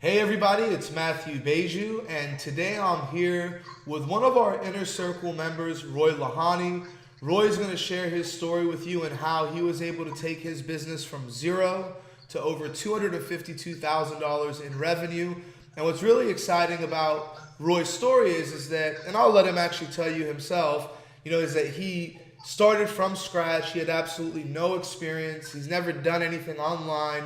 Hey everybody, it's Matthew Beju, and today I'm here with one of our Inner Circle members, Roy Lhanie. Roy's going to share his story with you and how he was able to take his business from zero to over $252,000 in revenue. And what's really exciting about Roy's story is that, and I'll let him actually tell you himself, is that he started from scratch. He had absolutely no experience. He's never done anything online,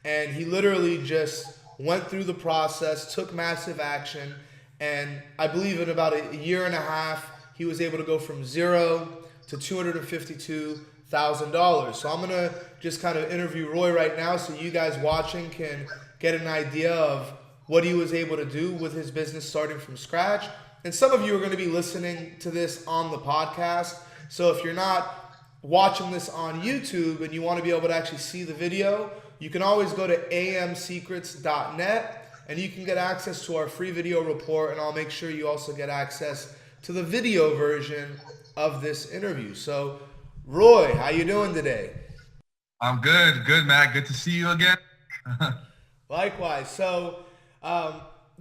and he literally just went through the process, took massive action, and I believe in about a year and a half, he was able to go from zero to $252,000. So I'm gonna just kind of interview Roy right now, so you guys watching can get an idea of what he was able to do with his business starting from scratch. And some of you are going to be listening to this on the podcast. So if you're not watching this on YouTube and you want to be able to actually see the video, you can always go to amsecrets.net and you can get access to our free video report, and I'll make sure you also get access to the video version of this interview. So Roy, how you doing today? I'm good, Matt. Good to see you again. Likewise. So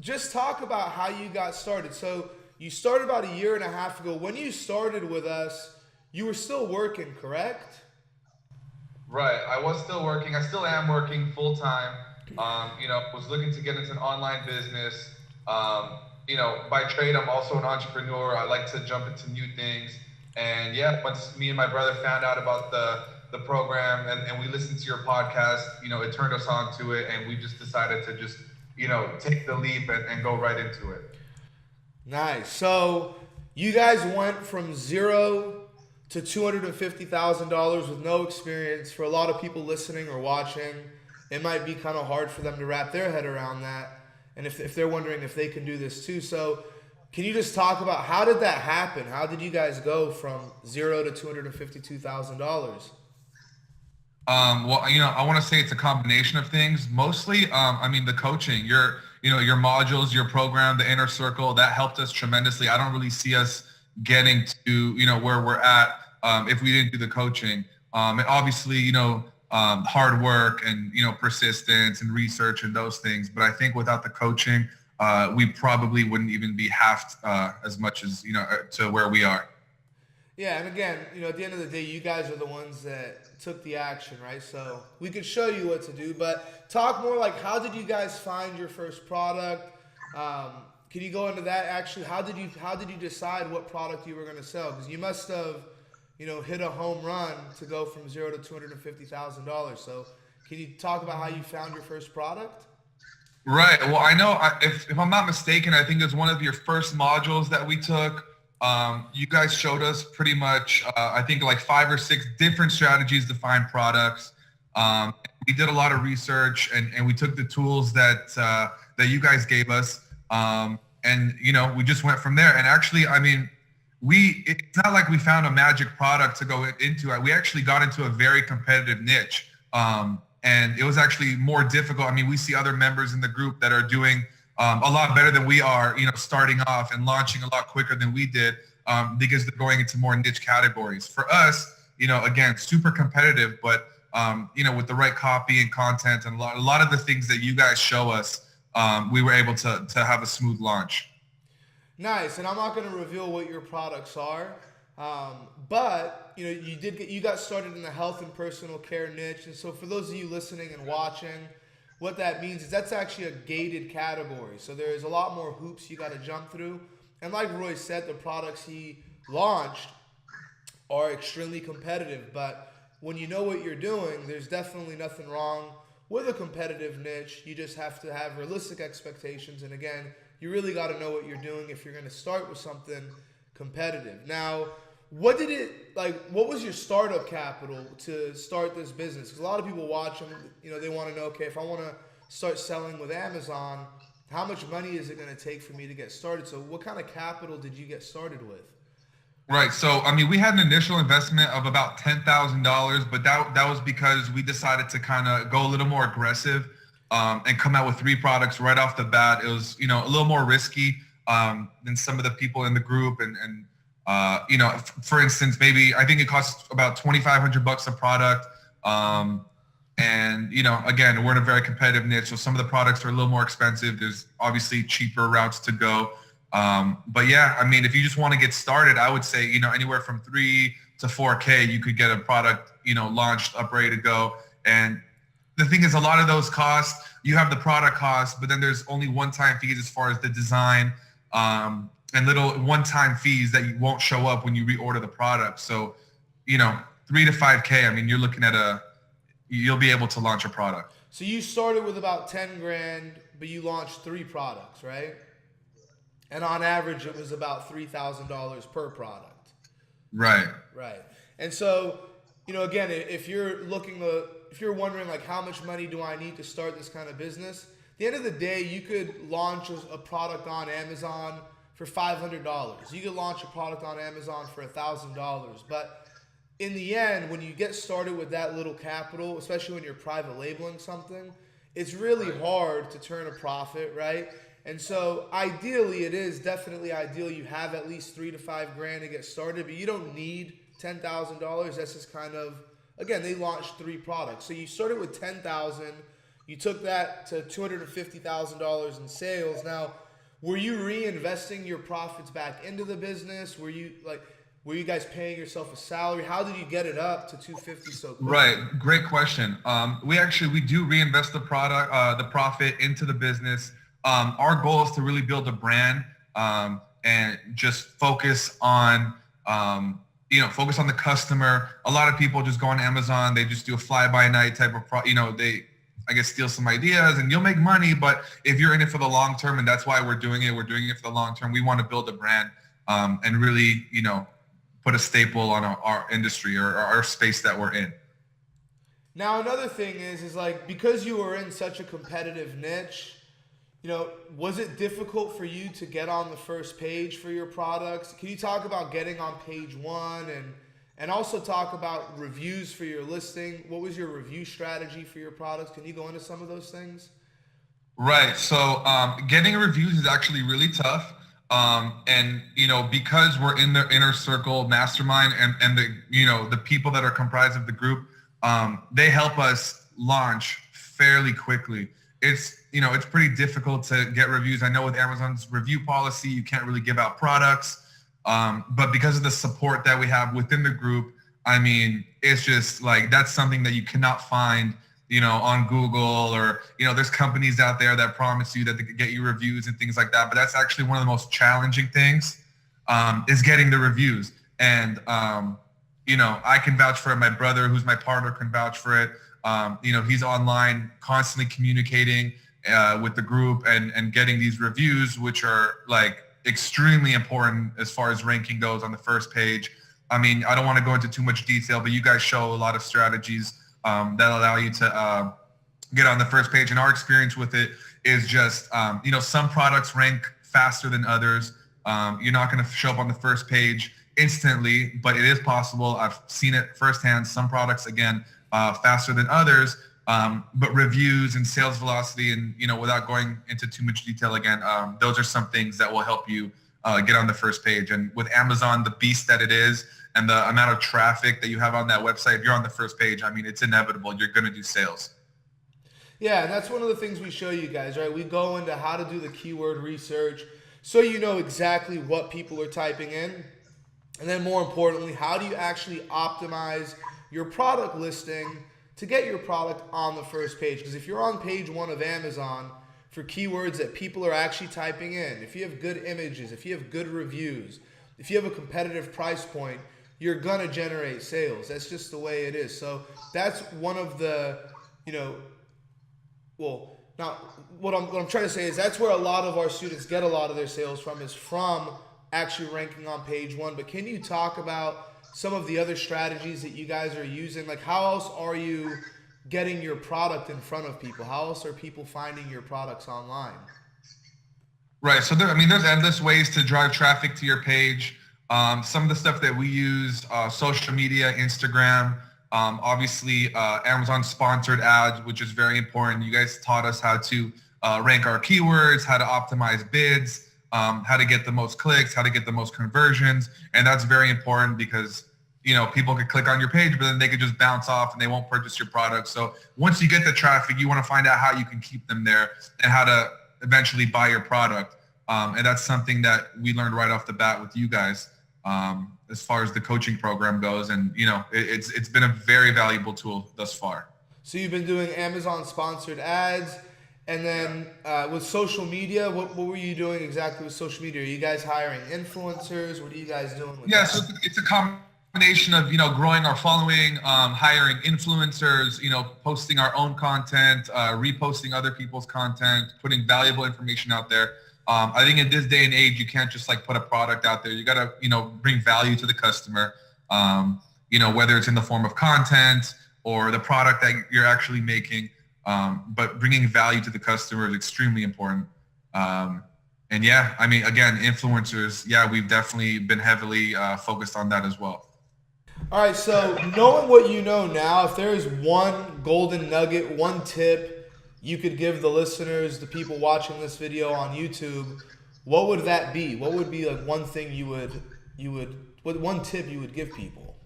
just talk about how you got started. So you started about a year and a half ago. When you started with us, you were still working, correct? Right. I was still working. I still am working full time. Was looking to get into an online business. By trade, I'm also an entrepreneur. I like to jump into new things. And yeah, once me and my brother found out about the program and we listened to your podcast, it turned us on to it, and we just decided to just, take the leap and go right into it. Nice. So you guys went from zero to $250,000 with no experience. For a lot of people listening or watching, it might be kind of hard for them to wrap their head around that. And if they're wondering if they can do this too. So can you just talk about how did that happen? How did you guys go from zero to $252,000? I want to say it's a combination of things. Mostly, the coaching, your modules, your program, the inner circle, that helped us tremendously. I don't really see us getting to, where we're at if we didn't do the coaching. And obviously, hard work and, persistence and research and those things. But I think without the coaching, we probably wouldn't even be half as much as, to where we are. Yeah, and again, at the end of the day, you guys are the ones that took the action, right? So we could show you what to do, but talk more like, how did you guys find your first product? Can you go into that? Actually, how did you decide what product you were going to sell? Because you must have, hit a home run to go from zero to $250,000. So can you talk about how you found your first product? Right. Well, I know if I'm not mistaken, I think it was one of your first modules that we took. You guys showed us pretty much, I think like 5 or 6 different strategies to find products. We did a lot of research and we took the tools that you guys gave us. We just went from there. And actually, it's not like we found a magic product to go into. We actually got into a very competitive niche. And it was actually more difficult. We see other members in the group that are doing a lot better than we are, starting off and launching a lot quicker than we did, because they're going into more niche categories. For us, again, super competitive, but with the right copy and content and a lot of the things that you guys show us, we were able to have a smooth launch. Nice. And I'm not going to reveal what your products are, but you got started in the health and personal care niche. And so for those of you listening and watching, what that means is that's actually a gated category. So there's a lot more hoops you got to jump through. And like Roy said, the products he launched are extremely competitive. But when you know what you're doing, there's definitely nothing wrong with a competitive niche. You just have to have realistic expectations. And again, you really got to know what you're doing if you're going to start with something competitive. Now, what was your startup capital to start this business? Because a lot of people watch them, they want to know, okay, if I want to start selling with Amazon, how much money is it going to take for me to get started? So what kind of capital did you get started with? Right. So, we had an initial investment of about $10,000, but that was because we decided to kind of go a little more aggressive and come out with 3 products right off the bat. It was, a little more risky than some of the people in the group. For instance, maybe I think it costs about $2,500 a product. And, again, we're in a very competitive niche. So some of the products are a little more expensive. There's obviously cheaper routes to go. But yeah, I mean, if you just want to get started, I would say, anywhere from 3 to 4K, you could get a product, launched up, ready to go. And the thing is, a lot of those costs, you have the product cost, but then there's only one-time fees as far as the design, and little one-time fees that you won't show up when you reorder the product. So, 3 to 5K, I mean, you're looking at you'll be able to launch a product. So you started with about 10 grand, but you launched 3 products, right? And on average, it was about $3,000 per product. Right. Right. And so, again, if you're wondering like how much money do I need to start this kind of business, at the end of the day, you could launch a product on Amazon for $500. You could launch a product on Amazon for $1,000. But in the end, when you get started with that little capital, especially when you're private labeling something, it's really hard to turn a profit, right? And so ideally, it is definitely ideal you have at least 3 to 5 grand to get started, but you don't need $10,000. That's just kind of, again, they launched 3 products. So you started with $10,000, you took that to $250,000 in sales. Now, were you reinvesting your profits back into the business? Were you guys paying yourself a salary? How did you get it up to 250 so quickly? Right, great question. We do reinvest the profit into the business. Our goal is to really build a brand, and just focus on the customer. A lot of people just go on Amazon, they just do a fly-by-night type of they steal some ideas and you'll make money, but if you're in it for the long term, and that's why we're doing it for the long term, we want to build a brand, and really, put a staple on our industry or our space that we're in. Now, another thing is like, because you were in such a competitive niche, was it difficult for you to get on the first page for your products? Can you talk about getting on page 1 and also talk about reviews for your listing? What was your review strategy for your products? Can you go into some of those things? Right. So getting reviews is actually really tough. And because we're in the inner circle mastermind and the people that are comprised of the group, they help us launch fairly quickly. It's pretty difficult to get reviews. I know with Amazon's review policy, you can't really give out products. But because of the support that we have within the group, I mean, it's just like, that's something that you cannot find, on Google, or, there's companies out there that promise you that they could get you reviews and things like that. But that's actually one of the most challenging things, is getting the reviews. And, I can vouch for it. My brother, who's my partner, can vouch for it. He's online constantly communicating with the group and getting these reviews, which are like extremely important as far as ranking goes on the first page. I mean, I don't want to go into too much detail, but you guys show a lot of strategies that allow you to get on the first page. And our experience with it is just, some products rank faster than others. You're not going to show up on the first page instantly, but it is possible. I've seen it firsthand. Some products, again, faster than others, but reviews and sales velocity and, without going into too much detail again, those are some things that will help you get on the first page. And with Amazon, the beast that it is, and the amount of traffic that you have on that website, if you're on the first page, I mean, it's inevitable. You're going to do sales. Yeah, and that's one of the things we show you guys, right? We go into how to do the keyword research so you know exactly what people are typing in. And then more importantly, how do you actually optimize your product listing to get your product on the first page? Because if you're on page 1 of Amazon for keywords that people are actually typing in, if you have good images, if you have good reviews, if you have a competitive price point, you're going to generate sales. That's just the way it is. So that's one of the, now what I'm trying to say is that's where a lot of our students get a lot of their sales from, is from actually ranking on page 1. But can you talk about some of the other strategies that you guys are using? Like, how else are you getting your product in front of people? How else are people finding your products online? Right. So there's endless ways to drive traffic to your page. Some of the stuff that we use, social media, Instagram, obviously Amazon sponsored ads, which is very important. You guys taught us how to rank our keywords, how to optimize bids, how to get the most clicks, how to get the most conversions. And that's very important because, people could click on your page, but then they could just bounce off and they won't purchase your product. So once you get the traffic, you want to find out how you can keep them there and how to eventually buy your product. And that's something that we learned right off the bat with you guys, as far as the coaching program goes. And, it's been a very valuable tool thus far. So you've been doing Amazon sponsored ads, and then with social media, what were you doing exactly with social media? Are you guys hiring influencers? What are you guys doing with that? So it's a combination of, growing our following, hiring influencers, posting our own content, reposting other people's content, putting valuable information out there. I think in this day and age, you can't just put a product out there. You got to, bring value to the customer, whether it's in the form of content or the product that you're actually making. But bringing value to the customer is extremely important. And yeah, I mean, again, influencers, we've definitely been heavily focused on that as well. All right, so knowing what you know now, if there is one golden nugget, one tip you could give the listeners, the people watching this video on YouTube, what would that be? What would be one thing one tip you would give people?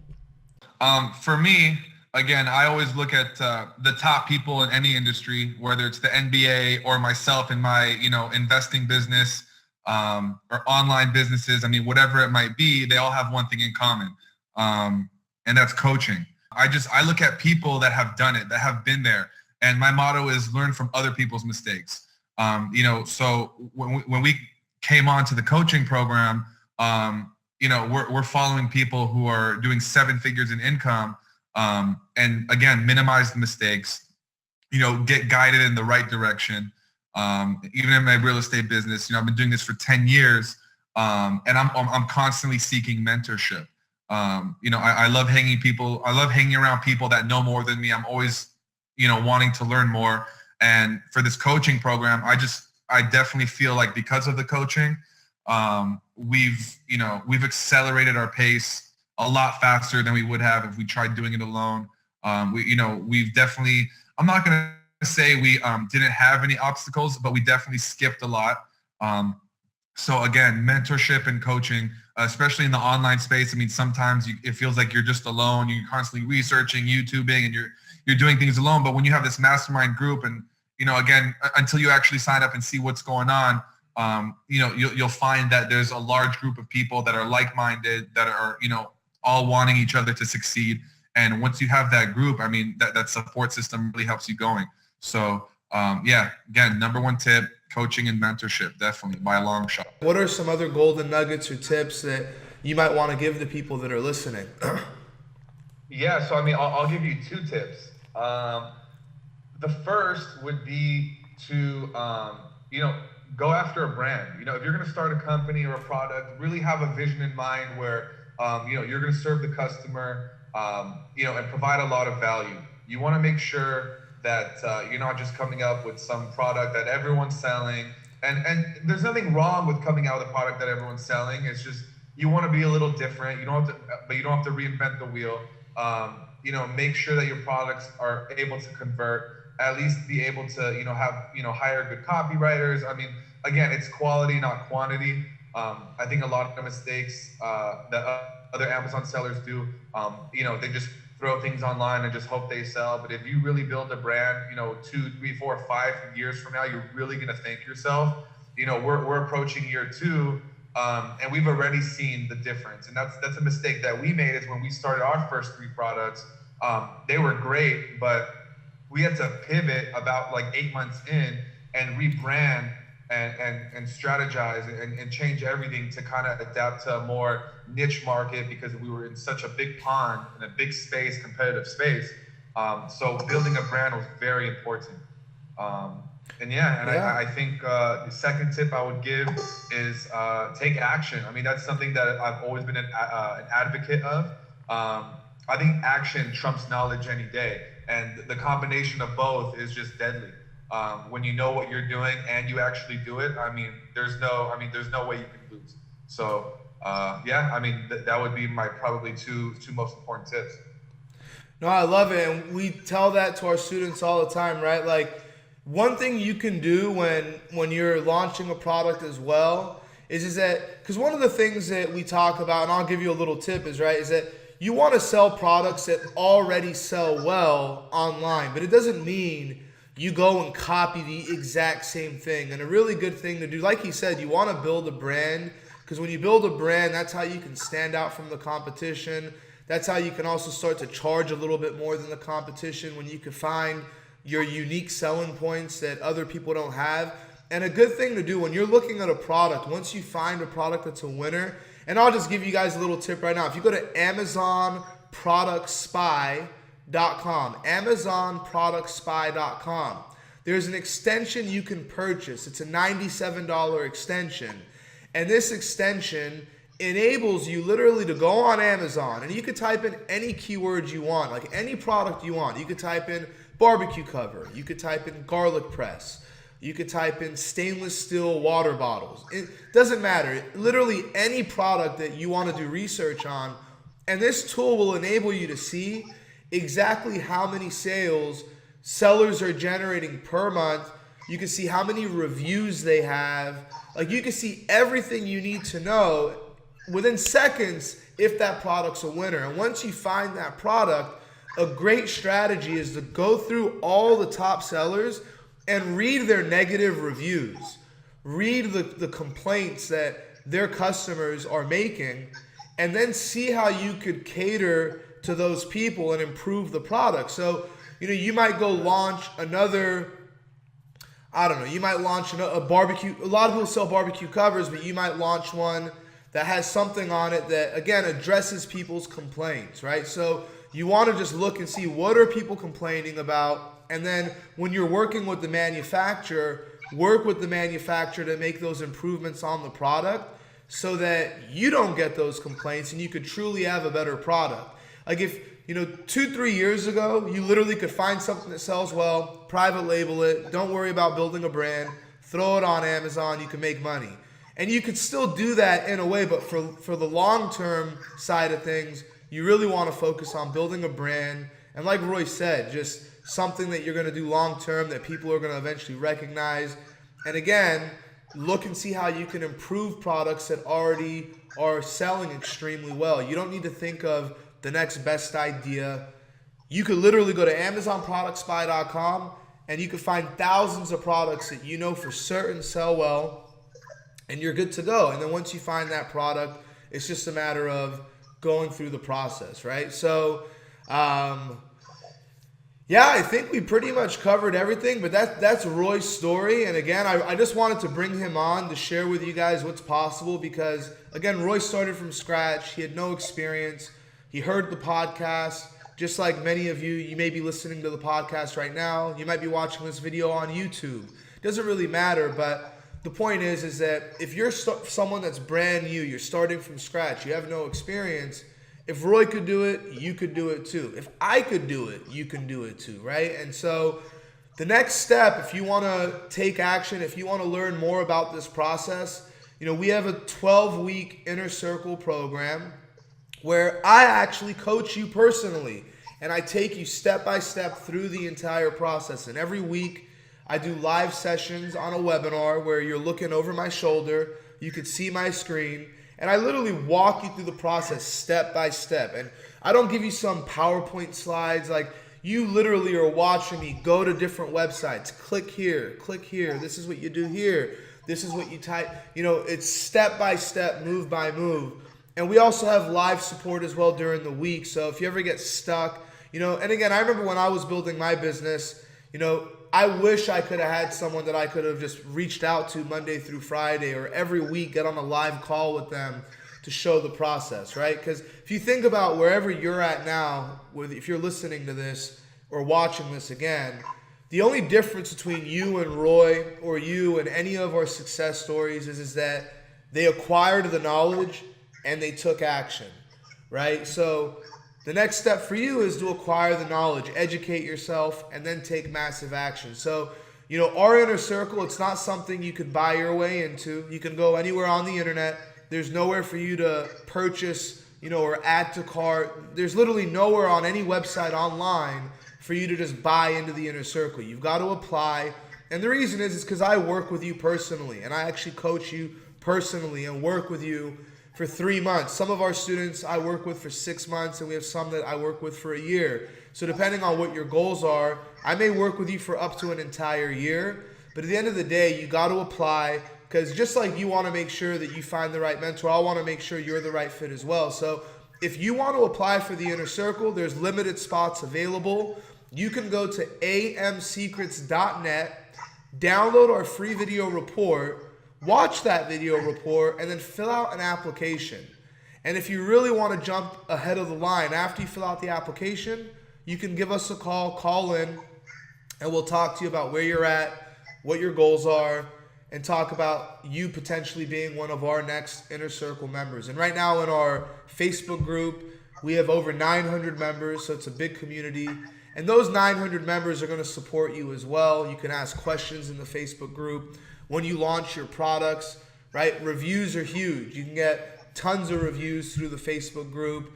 For me, again, I always look at the top people in any industry, whether it's the NBA or myself in my, investing business or online businesses. I mean, whatever it might be, they all have one thing in common, and that's coaching. I look at people that have done it, that have been there. And my motto is learn from other people's mistakes. So when we came on to the coaching program, we're following people who are doing 7 figures in income. And again, minimize the mistakes, get guided in the right direction. Even in my real estate business, I've been doing this for 10 years. And I'm constantly seeking mentorship. I love hanging around people that know more than me. I'm always, wanting to learn more. And for this coaching program, I definitely feel like because of the coaching, we've accelerated our pace a lot faster than we would have if we tried doing it alone. We've definitely, I'm not going to say we didn't have any obstacles, but we definitely skipped a lot. So again, mentorship and coaching, especially in the online space. I mean, sometimes it feels like you're just alone. You're constantly researching, YouTubing, and you're doing things alone. But when you have this mastermind group and, again, until you actually sign up and see what's going on, you'll find that there's a large group of people that are like-minded, that are, all wanting each other to succeed. And once you have that group, I mean, that support system really helps you going. So again, number one tip, coaching and mentorship, definitely by a long shot. What are some other golden nuggets or tips that you might want to give the people that are listening? So I mean, I'll give you 2 tips. The first would be to, go after a brand. If you're going to start a company or a product, really have a vision in mind where, you're going to serve the customer, and provide a lot of value. You want to make sure that you're not just coming up with some product that everyone's selling. And there's nothing wrong with coming out with a product that everyone's selling. It's just you want to be a little different. You don't have to reinvent the wheel. Make sure that your products are able to convert. At least be able to hire good copywriters. I mean, again, it's quality, not quantity. I think a lot of the mistakes that other Amazon sellers do, they just throw things online and just hope they sell. But if you really build a brand, 2, 3, 4, 5 years from now, you're really going to thank yourself. We're approaching year 2, and we've already seen the difference. And that's a mistake that we made, is when we started our first 3 products. They were great, but we had to pivot about 8 months in and rebrand and strategize and change everything to kind of adapt to a more niche market, because we were in such a big pond, in a big space, competitive space. So building a brand was very important. I think the second tip I would give is take action. I mean, that's something that I've always been an advocate of. I think action trumps knowledge any day, and the combination of both is just deadly. When you know what you're doing and you actually do it, there's no way you can lose. So that would be my probably two most important tips. No, I love it, and we tell that to our students all the time, right? Like, one thing you can do when you're launching a product as well is that, because one of the things that we talk about, and I'll give you a little tip, is that you want to sell products that already sell well online, but it doesn't mean you go and copy the exact same thing. And a really good thing to do, like he said, you want to build a brand, because when you build a brand, that's how you can stand out from the competition. That's how you can also start to charge a little bit more than the competition, when you can find your unique selling points that other people don't have. And a good thing to do when you're looking at a product, once you find a product that's a winner, and I'll just give you guys a little tip right now. If you go to AmazonProductSpy.com, AmazonProductSpy.com, there's an extension you can purchase. It's a $97 extension. And this extension enables you literally to go on Amazon, and you could type in any keywords you want, like any product you want. You could type in barbecue cover. You could type in garlic press. You could type in stainless steel water bottles. It doesn't matter. Literally any product that you want to do research on. And this tool will enable you to see exactly how many sales sellers are generating per month. You can see how many reviews they have. Like, you can see everything you need to know within seconds if that product's a winner. And once you find that product, a great strategy is to go through all the top sellers and read their negative reviews. Read the complaints that their customers are making, and then see how you could cater to those people and improve the product. So, you might go launch another, you might launch a barbecue. A lot of people sell barbecue covers, but you might launch one that has something on it that, again, addresses people's complaints, right? So you want to just look and see, what are people complaining about? And then when you're working with the manufacturer, work with the manufacturer to make those improvements on the product so that you don't get those complaints and you could truly have a better product. Like, if 2-3 years ago, you literally could find something that sells well, private label it, don't worry about building a brand, throw it on Amazon, you can make money. And you could still do that in a way, but for the long-term side of things, you really want to focus on building a brand. And like Roy said, just something that you're going to do long-term that people are going to eventually recognize. And again, look and see how you can improve products that already are selling extremely well. You don't need to think of the next best idea. You could literally go to AmazonProductSpy.com and you can find thousands of products that you know for certain sell well, and you're good to go. And then once you find that product, it's just a matter of going through the process, right? So, I think we pretty much covered everything, but that's Roy's story. And again, I just wanted to bring him on to share with you guys what's possible, because again, Roy started from scratch. He had no experience. He heard the podcast, just like many of you. You may be listening to the podcast right now. You might be watching this video on YouTube. It doesn't really matter, but the point is that if you're someone that's brand new, you're starting from scratch, you have no experience, if Roy could do it, you could do it too. If I could do it, you can do it too, right? And so the next step, if you want to take action, if you want to learn more about this process, we have a 12-week Inner Circle program where I actually coach you personally, and I take you step by step through the entire process. And every week I do live sessions on a webinar where you're looking over my shoulder, you could see my screen, and I literally walk you through the process step by step. And I don't give you some PowerPoint slides. Like, you literally are watching me go to different websites. Click here. This is what you do here. This is what you type. It's step by step, move by move. And we also have live support as well during the week. So if you ever get stuck, and again, I remember when I was building my business, I wish I could have had someone that I could have just reached out to Monday through Friday, or every week get on a live call with them to show the process, right? Because if you think about wherever you're at now, if you're listening to this or watching this again, the only difference between you and Roy, or you and any of our success stories, is that they acquired the knowledge and they took action, right? So the next step for you is to acquire the knowledge, educate yourself, and then take massive action. So, our Inner Circle, it's not something you could buy your way into. You can go anywhere on the internet. There's nowhere for you to purchase, or add to cart. There's literally nowhere on any website online for you to just buy into the Inner Circle. You've got to apply. And the reason is because I work with you personally, and I actually coach you personally and work with you for 3 months. Some of our students I work with for 6 months, and we have some that I work with for a year. So depending on what your goals are, I may work with you for up to an entire year. But at the end of the day, you got to apply, because just like you want to make sure that you find the right mentor, I want to make sure you're the right fit as well. So if you want to apply for the Inner Circle, there's limited spots available. You can go to amsecrets.net, download our free video report, watch that video report, and then fill out an application. And if you really want to jump ahead of the line after you fill out the application, you can give us a call in, and we'll talk to you about where you're at, what your goals are, and talk about you potentially being one of our next Inner Circle members. And right now in our Facebook group, we have over 900 members, so it's a big community. And those 900 members are going to support you as well. You can ask questions in the Facebook group. When you launch your products, right? Reviews are huge. You can get tons of reviews through the Facebook group.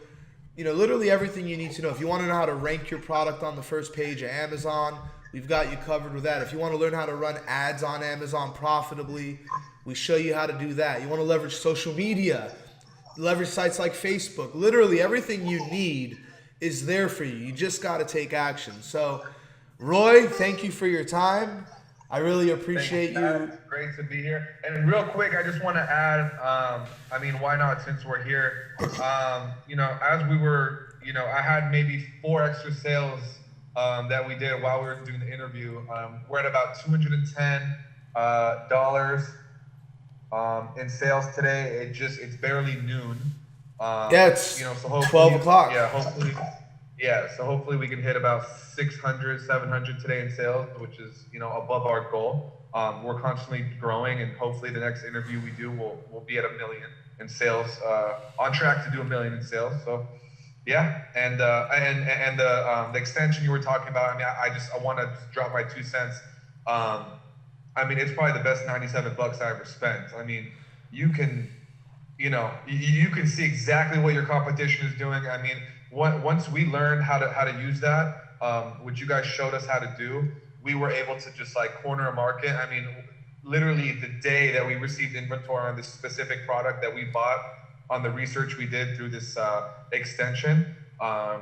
You know, literally everything you need to know. If you want to know how to rank your product on the first page of Amazon, we've got you covered with that. If you want to learn how to run ads on Amazon profitably, we show you how to do that. You want to leverage social media, leverage sites like Facebook. Literally everything you need is there for you. You just got to take action. So, Roy, thank you for your time. I really appreciate you. Great to be here. And real quick, I just want to add, I mean, why not, since we're here? You know, as we were, you know, I had maybe 4 extra sales that we did while we were doing the interview. We're at about $210 in sales today. It's barely noon. Yeah, it's you know, so hopefully, 12 o'clock. Yeah, so hopefully we can hit about 600, 700 today in sales, which is, you know, above our goal. We're constantly growing, and hopefully the next interview we do will be at 1 million in sales, on track to do 1 million in sales. So yeah, and the extension you were talking about, I mean, I want to drop my 2 cents. I mean, it's probably the best $97 I ever spent. I mean, you can see exactly what your competition is doing. I mean, once we learned how to use that, which you guys showed us how to do, we were able to just like corner a market. I mean, literally the day that we received inventory on this specific product that we bought on the research we did through this extension, I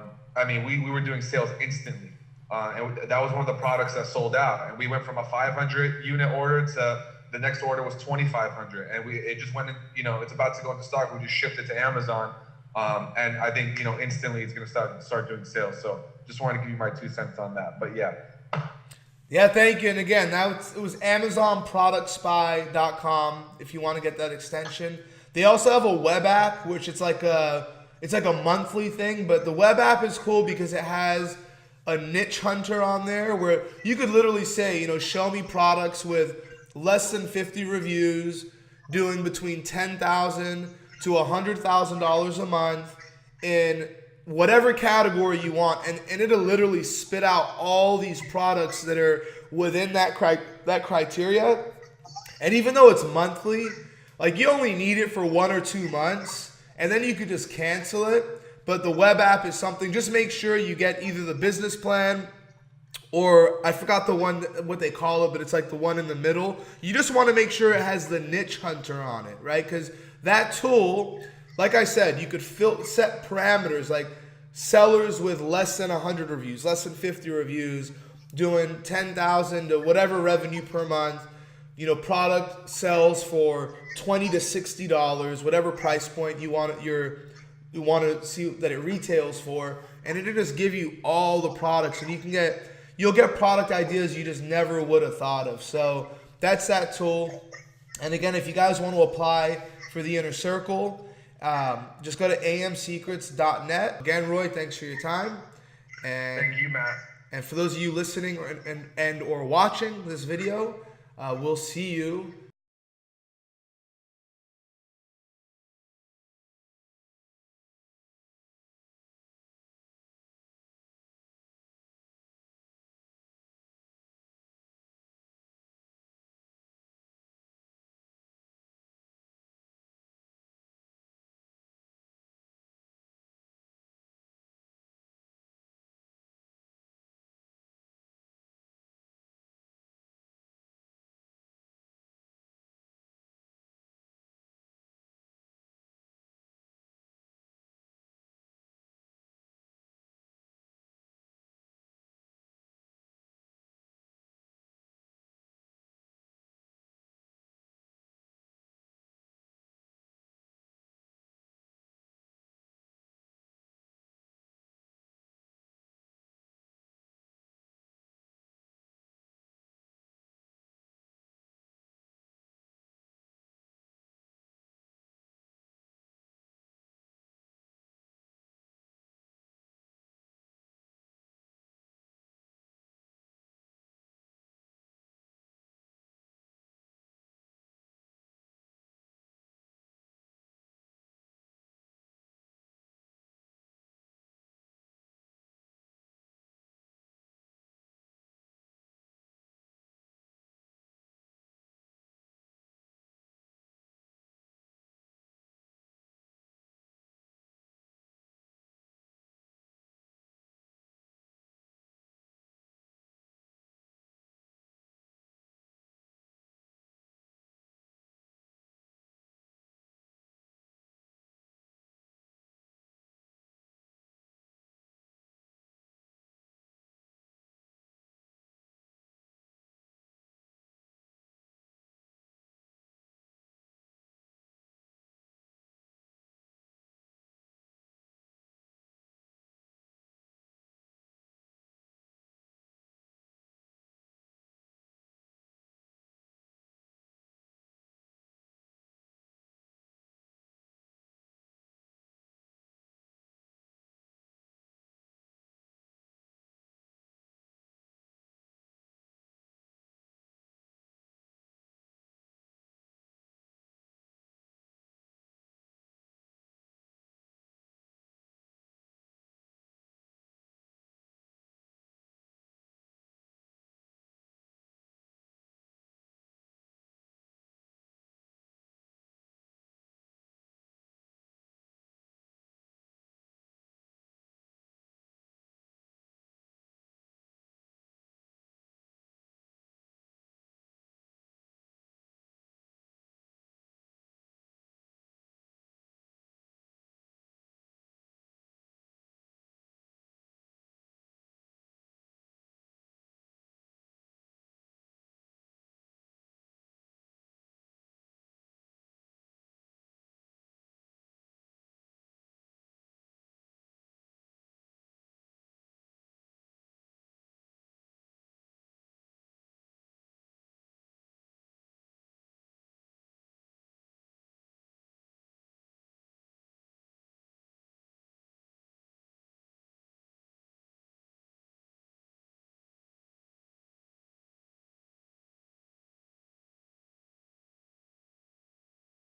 mean, we were doing sales instantly. And that was one of the products that sold out. And we went from a 500 unit order to the next order was 2,500. And it just went in, you know, it's about to go into stock. We just shipped it to Amazon. And I think, you know, instantly it's going to start doing sales. So just wanted to give you my 2 cents on that. But yeah. Yeah, thank you. And again, it was AmazonProductSpy.com if you want to get that extension. They also have a web app, which it's like a monthly thing. But the web app is cool because it has a niche hunter on there where you could literally say, you know, show me products with less than 50 reviews, doing between $10,000 to $100,000 a month in whatever category you want, and it'll literally spit out all these products that are within that criteria. And even though it's monthly, like you only need it for 1 or 2 months, and then you could just cancel it. But the web app is something. Just make sure you get either the business plan, or I forgot the one, what they call it, but it's like the one in the middle. You just want to make sure it has the niche hunter on it, right? Because that tool, like I said, you could set parameters like sellers with less than 100 reviews, less than 50 reviews, doing 10,000 to whatever revenue per month. You know, product sells for $20 to $60, whatever price point you want to see that it retails for, and it'll just give you all the products, and you'll get product ideas you just never would have thought of. So that's that tool. And again, if you guys want to apply for the Inner Circle, just go to amsecrets.net. Again, Roy, thanks for your time. And thank you, Matt. And for those of you listening or watching this video, we'll see you